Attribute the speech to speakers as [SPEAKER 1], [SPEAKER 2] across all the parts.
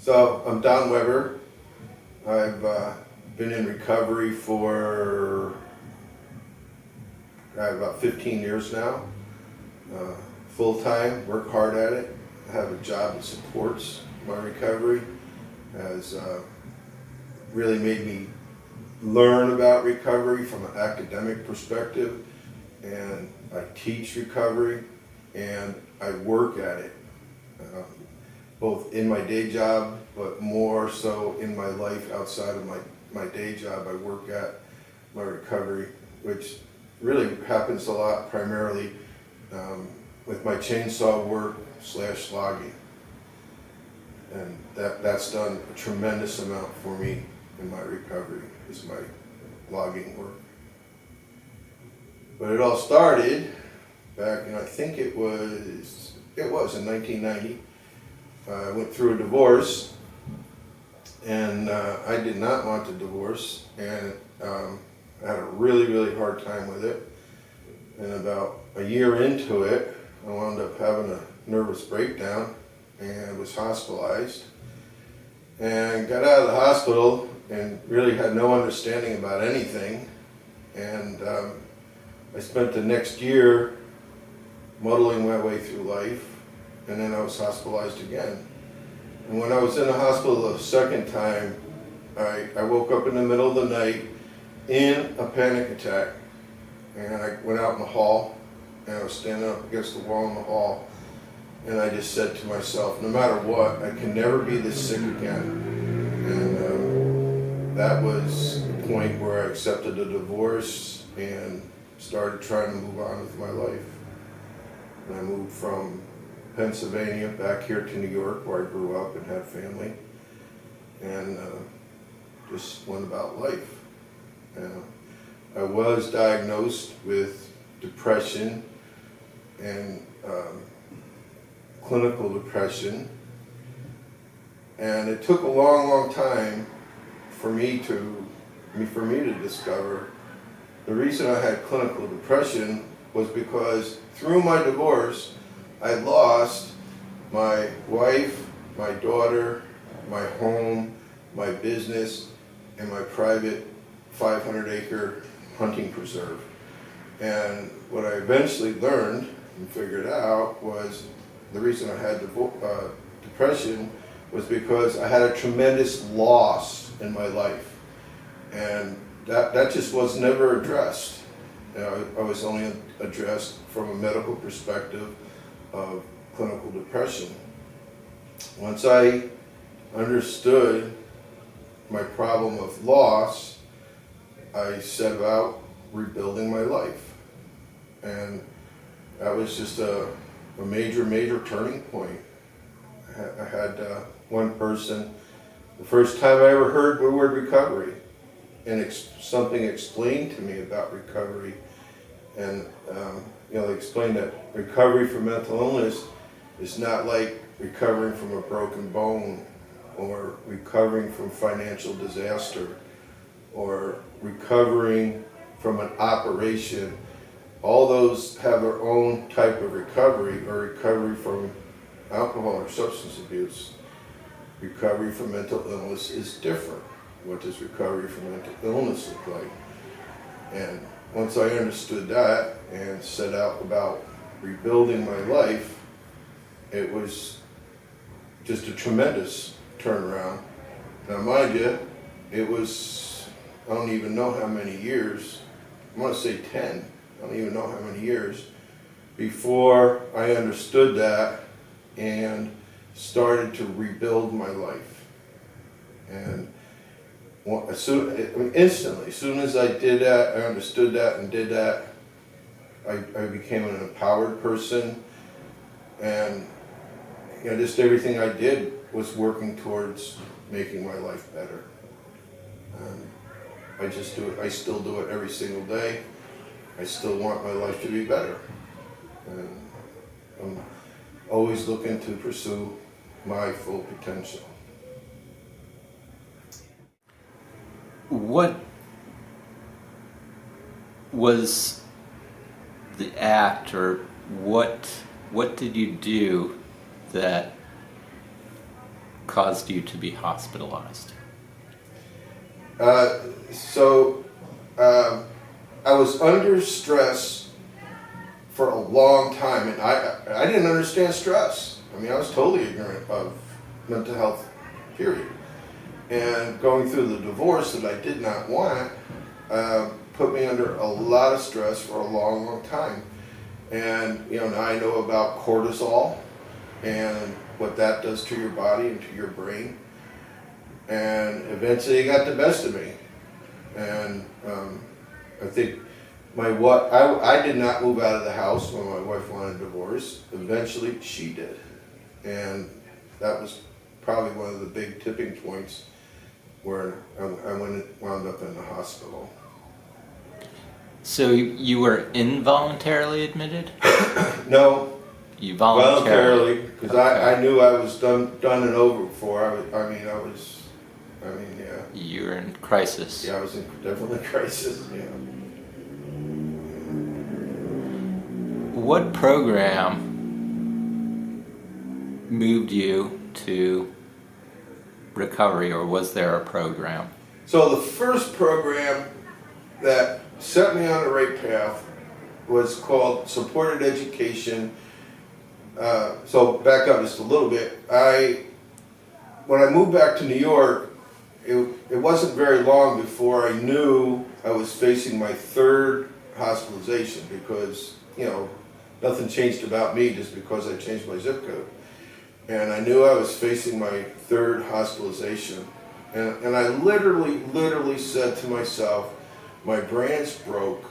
[SPEAKER 1] So I'm Don Weber. I've been in recovery for about 15 years now. Full time, work hard at it. I have a job that supports my recovery. Has really made me learn about recovery from an academic perspective, and I teach recovery and I work at it. Both in my day job, but more so in my life outside of my day job. I work at my recovery, which really happens a lot primarily with my chainsaw work / logging. And that's done a tremendous amount for me in my recovery, is my logging work. But it all started back in, I think it was in 1990. I went through a divorce, and I did not want the divorce, and I had a really hard time with it. And about a year into it, I wound up having a nervous breakdown and was hospitalized, and got out of the hospital and really had no understanding about anything. And I spent the next year muddling my way through life, and then I was hospitalized again. And when I was in the hospital the second time, I woke up in the middle of the night in a panic attack. And I went out in the hall, and I was standing up against the wall in the hall, and I just said to myself, no matter what, I can never be this sick again. And that was the point where I accepted a divorce and started trying to move on with my life. And I moved from Pennsylvania back here to New York, where I grew up and had family, and just went about life. I was diagnosed with depression and clinical depression, and it took a long time for me to discover the reason I had clinical depression was because through my divorce I lost my wife, my daughter, my home, my business, and my private 500-acre hunting preserve. And what I eventually learned and figured out was the reason I had depression was because I had a tremendous loss in my life. And that just was never addressed. You know, I was only addressed from a medical perspective of clinical depression. Once I understood my problem of loss, I set about rebuilding my life. And that was just a major turning point. I had one person, the first time I ever heard the word recovery, and something explained to me about recovery. And they explained that recovery from mental illness is not like recovering from a broken bone or recovering from financial disaster or recovering from an operation. All those have their own type of recovery, or recovery from alcohol or substance abuse. Recovery from mental illness is different. What does recovery from mental illness look like? And once I understood that and set out about rebuilding my life, it was just a tremendous turnaround. Now mind you, it was, I don't even know how many years, I want to say 10, I don't even know how many years, before I understood that and started to rebuild my life. And instantly, as soon as I did that, I understood that and did that, I became an empowered person, and just everything I did was working towards making my life better. I just do it. I still do it every single day. I still want my life to be better, and I'm always looking to pursue my full potential.
[SPEAKER 2] What was the act, or what did you do that caused you to be hospitalized?
[SPEAKER 1] So I was under stress for a long time, and I didn't understand stress. I mean, I was totally ignorant of mental health, period. And going through the divorce that I did not want put me under a lot of stress for a long, long time. And now I know about cortisol and what that does to your body and to your brain. And eventually it got the best of me. And I think I did not move out of the house when my wife wanted a divorce. Eventually she did. And that was probably one of the big tipping points where I wound up in the hospital.
[SPEAKER 2] So you were involuntarily admitted?
[SPEAKER 1] No,
[SPEAKER 2] You voluntarily?
[SPEAKER 1] because I knew I was done and over before. Yeah.
[SPEAKER 2] You were in crisis.
[SPEAKER 1] Yeah, I was definitely in crisis. Yeah.
[SPEAKER 2] What program moved you to recovery, or was there a program?
[SPEAKER 1] So the first program that set me on the right path was called Supported Education. So back up just a little bit. When I moved back to New York, it wasn't very long before I knew I was facing my third hospitalization, because nothing changed about me just because I changed my zip code. And I knew I was facing my third hospitalization. And I literally said to myself, my brain's broke,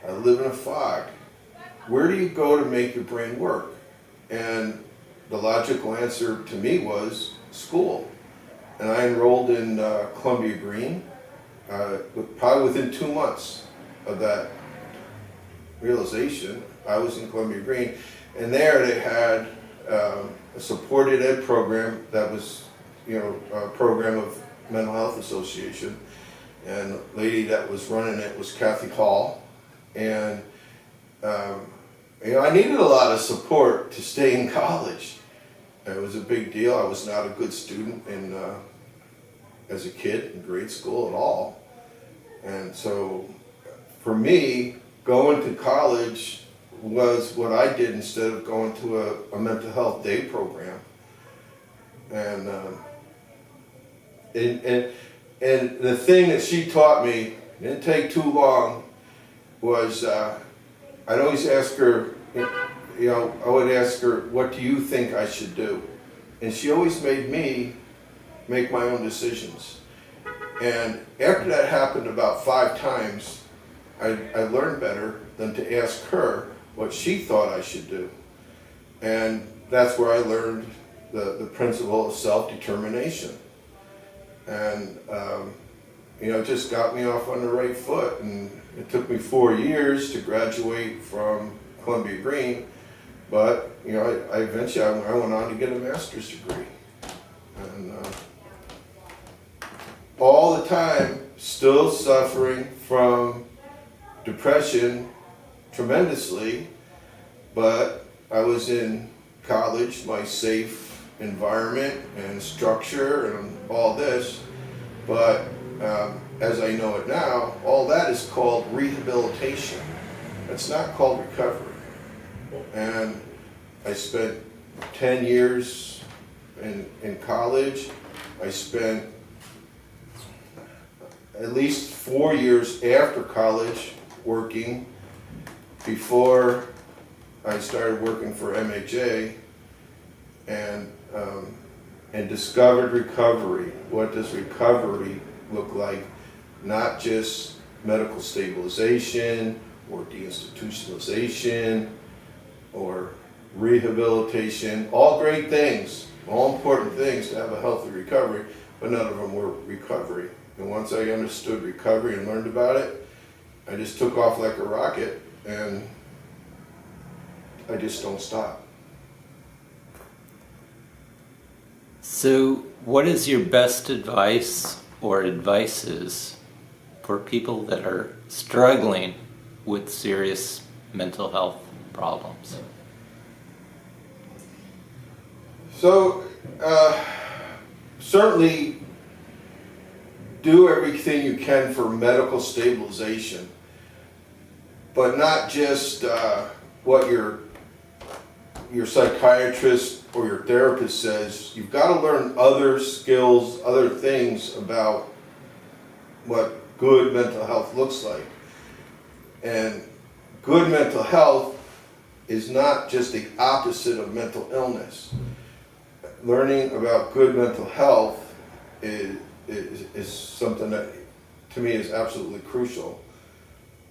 [SPEAKER 1] I live in a fog. Where do you go to make your brain work? And the logical answer to me was school. And I enrolled in Columbia Green, probably within 2 months of that realization. I was in Columbia Green, and there they had a supported ed program that was, a program of Mental Health Association, and the lady that was running it was Kathy Hall, and I needed a lot of support to stay in college. It was a big deal. I was not a good student as a kid in grade school at all, and so for me, going to college was what I did instead of going to a mental health day program. And the thing that she taught me, didn't take too long, was I'd always ask her, I would ask her, what do you think I should do? And she always made me make my own decisions. And after that happened about 5 times, I learned better than to ask her what she thought I should do. And that's where I learned the principle of self-determination. And it just got me off on the right foot. And it took me 4 years to graduate from Columbia Green, but I eventually I went on to get a master's degree. And all the time, still suffering from depression tremendously, but I was in college, my safe environment and structure and all this, but as I know it now, all that is called rehabilitation. It's not called recovery. And I spent 10 years in college. I spent at least 4 years after college working before I started working for MHA and discovered recovery. What does recovery look like? Not just medical stabilization or deinstitutionalization or rehabilitation, all great things, all important things to have a healthy recovery, but none of them were recovery. And once I understood recovery and learned about it, I just took off like a rocket, and I just don't stop.
[SPEAKER 2] So, what is your best advice or advices for people that are struggling with serious mental health problems?
[SPEAKER 1] So, certainly do everything you can for medical stabilization, but not just what your psychiatrist or your therapist says. You've got to learn other skills, other things about what good mental health looks like. And good mental health is not just the opposite of mental illness. Learning about good mental health is something that to me is absolutely crucial.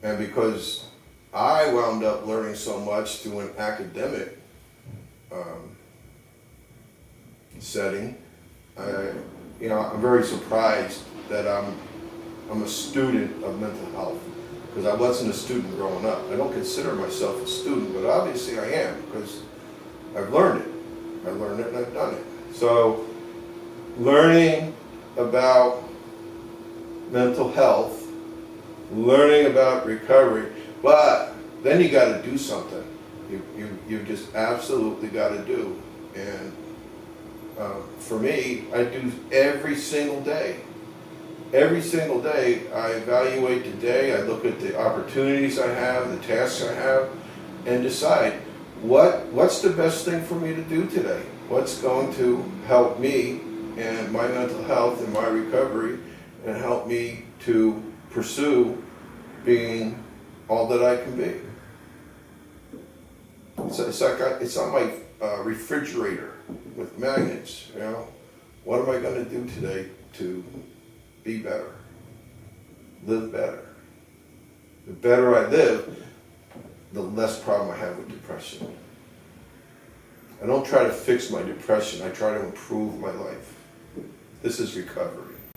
[SPEAKER 1] And because I wound up learning so much through an academic setting, I'm very surprised that I'm a student of mental health, because I wasn't a student growing up. I don't consider myself a student, but obviously I am, because I've learned it. I learned it and I've done it. So learning about mental health, learning about recovery, but then you got to do something. You just absolutely got to do. And for me, I do every single day. Every single day, I evaluate the day, I look at the opportunities I have, the tasks I have, and decide what's the best thing for me to do today? What's going to help me and my mental health and my recovery, and help me to pursue being all that I can be. It's like it's on my refrigerator with magnets. What am I going to do today to be better, live better? The better I live, the less problem I have with depression. I don't try to fix my depression, I try to improve my life. This is recovery.